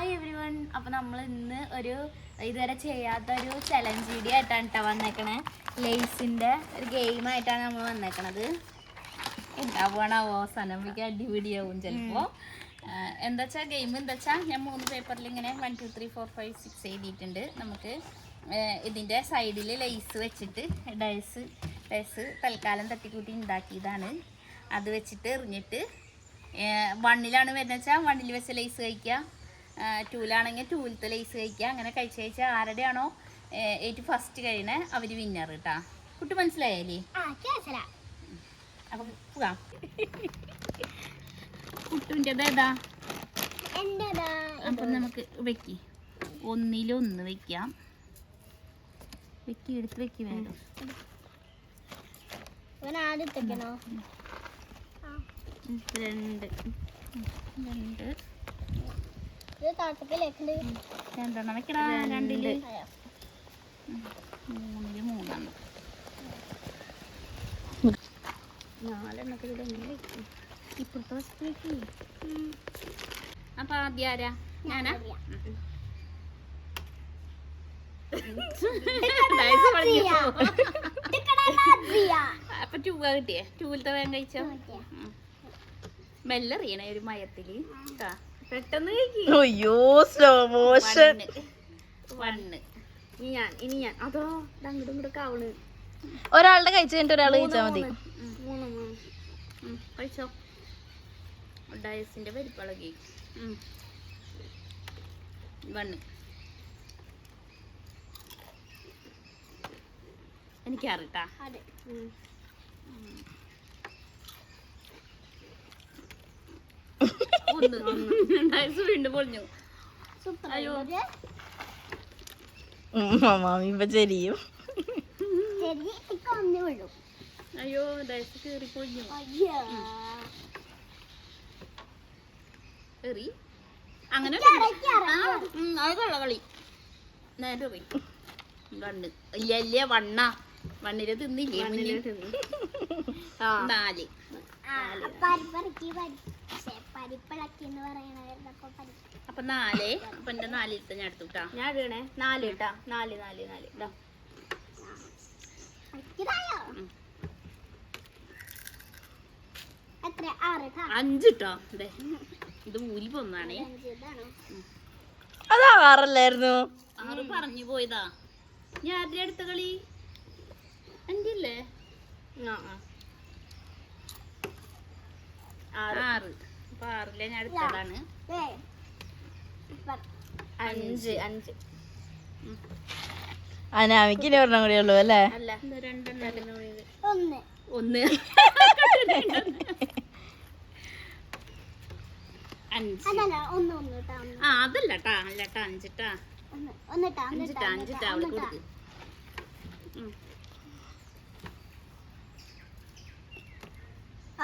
Hi every one. അപ്പോൾ നമ്മൾ ഇന്ന് ഒരു ഇതുവരെ ചെയ്യാത്ത ഒരു ചലഞ്ച് വീഡിയോ ആയിട്ടാണ് കേട്ടോ വന്നേക്കണേ. ലേസിൻ്റെ ഒരു ഗെയിമായിട്ടാണ് നമ്മൾ വന്നേക്കണത്. ഉണ്ടാവുകയാണാവോ സനമിക്ക് അടി വീഡിയോവും ചിലപ്പോൾ. എന്താ വെച്ചാൽ ഗെയിം എന്താ വെച്ചാൽ ഞാൻ 3 പേപ്പറിൽ ഇങ്ങനെ 1 2 3 4 5 6 എഴുതിയിട്ടുണ്ട്. നമുക്ക് ഇതിൻ്റെ സൈഡിൽ ലേസ് വെച്ചിട്ട് ഡയസ് തൽക്കാലം തട്ടിക്കൂട്ടി ഉണ്ടാക്കിയതാണ്. അത് വെച്ചിട്ട് എറിഞ്ഞിട്ട് 1ലാണ് വരുന്നത് വെച്ചാൽ 1ൽ വെച്ച ലേസ് കഴിക്കുക, 2ലാണെങ്കിൽ 2ലത്തെ ലേസ് കഴിക്കുക. അങ്ങനെ കഴിച്ചാൽ ആരുടെയാണോ ഏറ്റവും ഫസ്റ്റ് കഴിയണേ അവർ വിന്നർ കേട്ടാ. കുട്ടി മനസ്സിലായാലേ? അപ്പം പോകാം. കുട്ടുവിൻ്റെത് ഏതാ? അപ്പം നമുക്ക് വെക്കി 1ൽ1 വെക്കാം. എടുത്ത് വെക്കി വേണം. 2 രണ്ടെണ്ണം വെക്കടാ. 2ൽ 3ൽ 4 ഇപ്പുറത്തെ വശത്ത് വെക്കി. അപ്പൊ ആദ്യം ആരാ? ഞാനാ? അപ്പൊ 2 കിട്ടിയേ. 2ലത്തെ വേഗം കഴിച്ചോ. മെല്ലറിയണേ ഒരു മയത്തില്. പെട്ടെന്ന് കഴിക്കും. അയ്യോ സ്ലോ മോഷൻ. 1 ഇനി ഞാൻ അതോ അങ്ങോട്ടും ഇങ്ങോട്ടും ആവണ്. ഒരാളുടെ കഴിച്ചു കഴിഞ്ഞിട്ട് ഒരാൾ കഴിച്ചാൽ മതി. കഴിച്ചോ. ഡയസിന്റെ പരിപ്പളകി 1. എനിക്കറിട്ടാ. ഡയസ് വീണ്ടും പൊളിഞ്ഞു. അയ്യോ മാമി ഇപ്പൊ ചെരിയും. അയ്യോ ഡയസ് കേറി പൊളിഞ്ഞു. എറി അങ്ങനെ അത് കള്ളകളി. നേരെ പോയി കണ്ണ് ഇല്ല 1ല് തിന്നില്ലേ. 4 അപ്പൊ 4. അപ്പൊ എന്റെ 4ലത്തെ ഞാൻ എടുത്തുട്ടാ. ഞാൻ ഇടണേ 4 കേട്ടാ. 4 ഇതാ 5 ഇട്ടോ. ഇത് ഊരി പോന്നാണേ. അത് 6അല്ലായിരുന്നു. 6 പറഞ്ഞു പോയതാ. ഞാൻ ആരുടെ അടുത്ത കളി? എൻ്റെ ഇല്ലേ 6. അപ്പൊ 6ലെ ഞാൻ അടുത്തതാണ്. 5 അനാമിക്ക് ഇനി ഒരെണ്ണം കൂടി ഉള്ളൂ അല്ലേ? അല്ല 2 1 5. അതല്ലട്ടാ 5ട്ടാ. 5ട്ടാ അവള് കൊടുക്ക്.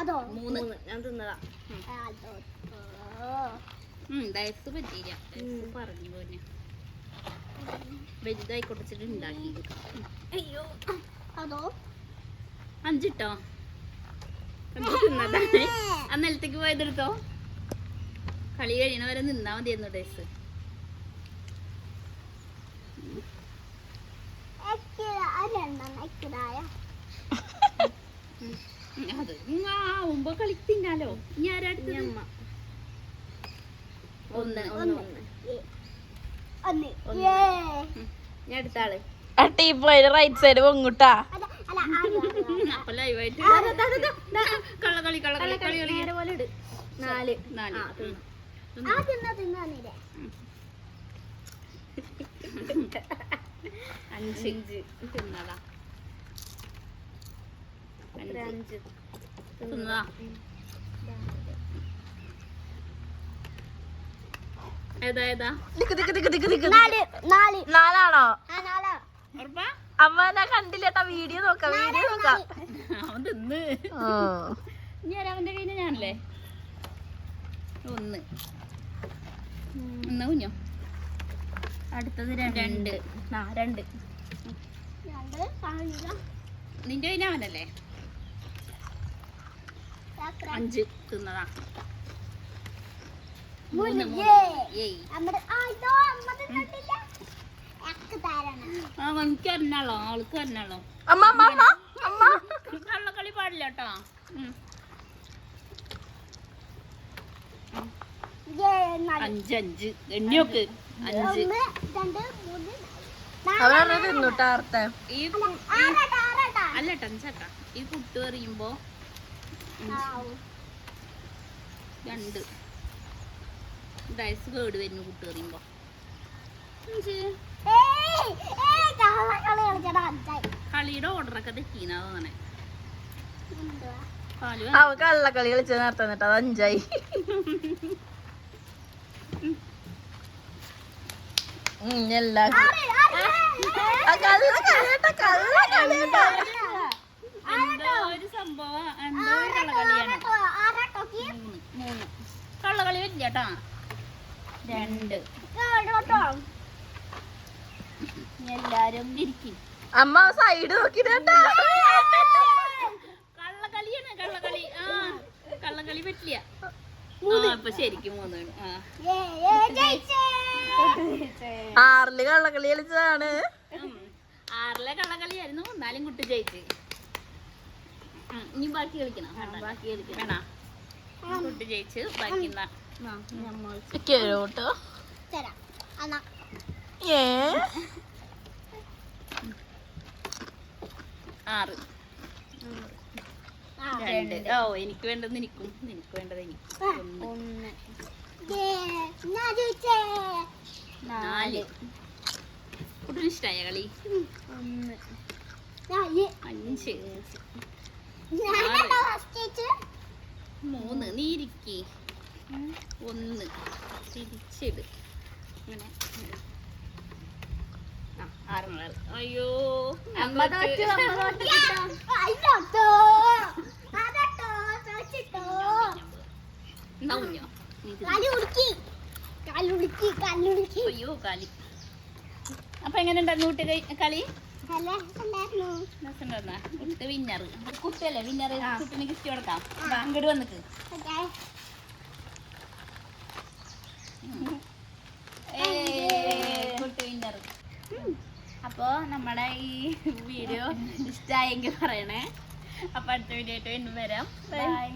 അതോ 3 ഞാൻ തിന്നതാ. ഡയസ് പറ്റിയില്ല. ഡയസ് പറഞ്ഞു പോന്നെ വലുതായി കൊടുത്തിട്ട് ഉണ്ടാക്കി. അയ്യോ അതോ 5 ഇട്ടോ. തിന്നതാണ്. ആ നിലത്തേക്ക് പോയതെടുത്തോ. കളി കഴിയണവരെ നിന്നാ മതിയായിരുന്നു ഡയസ്. അത് ആവുമ്പോ കളി തിന്നാലോ. ഇനി ആരാടുത്ത്? 1 ഞാൻ അടുത്ത ആള്. ടീപ്പോയില് റൈറ്റ് സൈഡ് പൊങ്ങൂട്ടാ. അപ്പൊ ലൈവായിട്ട് കള്ളകളി പോലെ ഇട്. 4 5 തിന്നതാ. 5 തിന്നതാ. ഏതാ 4ആണോ? ഉറപ്പാ? അമ്മ ഞാൻ കണ്ടില്ലേട്ടാ. വീഡിയോ നോക്കാം. അവൻ തിന്ന്. ഇനി അവന്റെ കയ്യിൽ ഞാനല്ലേ 1 എന്നാ കുഞ്ഞോ. അടുത്തത് 2. 2 നിന്റെ കയ്യിൽ അവനല്ലേ 5 തിന്നതാ. 3 3 ഏയ് അവനക്ക് അറിഞ്ഞാളോ അവൾക്ക് അറിഞ്ഞാളോ അമ്മ അമ്മ അമ്മ അമ്മ കള്ളക്കളി പാടില്ല കേട്ടോ അഞ്ച് എണ്ണിയൊക്കെ 5 അവരെ തിന്നുട്ടാ അർത്ഥ ഈ അല്ല ടെൻസക്ക ഈ കുട്ടി എറിയുമ്പോ 2 ഡയസ് കേട് വരുന്നു കുട്ടി എറിയുമ്പോ 5 കളിയുടെ ഓർഡറൊക്കെ തെറ്റീന്നാ തോന്നണേ പാല് അവ കള്ളക്കളി കളിച്ച നേരത്തെ എന്നിട്ട് അത് 5 എല്ലാ എന്തോ ഒരു സംഭവം എന്തോ ഒരു കള്ളകളിയാണ് 3 കള്ളകളി വരില്ല കേട്ടാ 2 എല്ലാരും ഇരിക്കും അമ്മ സൈഡ് നോക്കിട്ടാ കള്ളകളിയാണ് കള്ളകളി കള്ളകളി പറ്റില്ല ഇപ്പൊ ശരിക്കും 3 ആറില് കള്ളക്കളി കളിച്ചതാണ് 6ലെ കള്ളകളിയായിരുന്നു എന്നാലും കുട്ടി ജയിച്ച് ഇനി ബാക്കി കളിക്കണം ബാക്കി കളിക്കണം വേണ കുട്ടി ജയിച്ച് ബാക്കി കേട്ടോ ഏ 6 2 ഓ എനിക്ക് വേണ്ടത് നിനക്കും നിനക്ക് വേണ്ടത് എനിക്കും 4 കുട്ടിന് ഇഷ്ടായ കളി 5 3 നീ ഇരിക്കി 1 തിരിച്ചിട് ഇങ്ങനെ 6 അയ്യോ അമ്മ തോറ്റു എന്നാ കുഞ്ഞോ അയ്യോ കാലി അപ്പൊ എങ്ങനെ ഉണ്ടായിരുന്നു കുട്ടി കളി കുട്ടി വിന്നർ കുട്ടിയല്ലേ വിന്നർ കുട്ടിന് ഗിഫ്റ്റ് കൊടുക്കാം അങ്ങോട്ട് വന്നിട്ട് കുട്ടി വിന്നർ അപ്പോൾ നമ്മുടെ ഈ വീഡിയോ ഇഷ്ടമായെങ്കിൽ പറയണേ. അപ്പോൾ അടുത്ത വീഡിയോ ആയിട്ട് വീണ്ടും വരാം. ബൈ.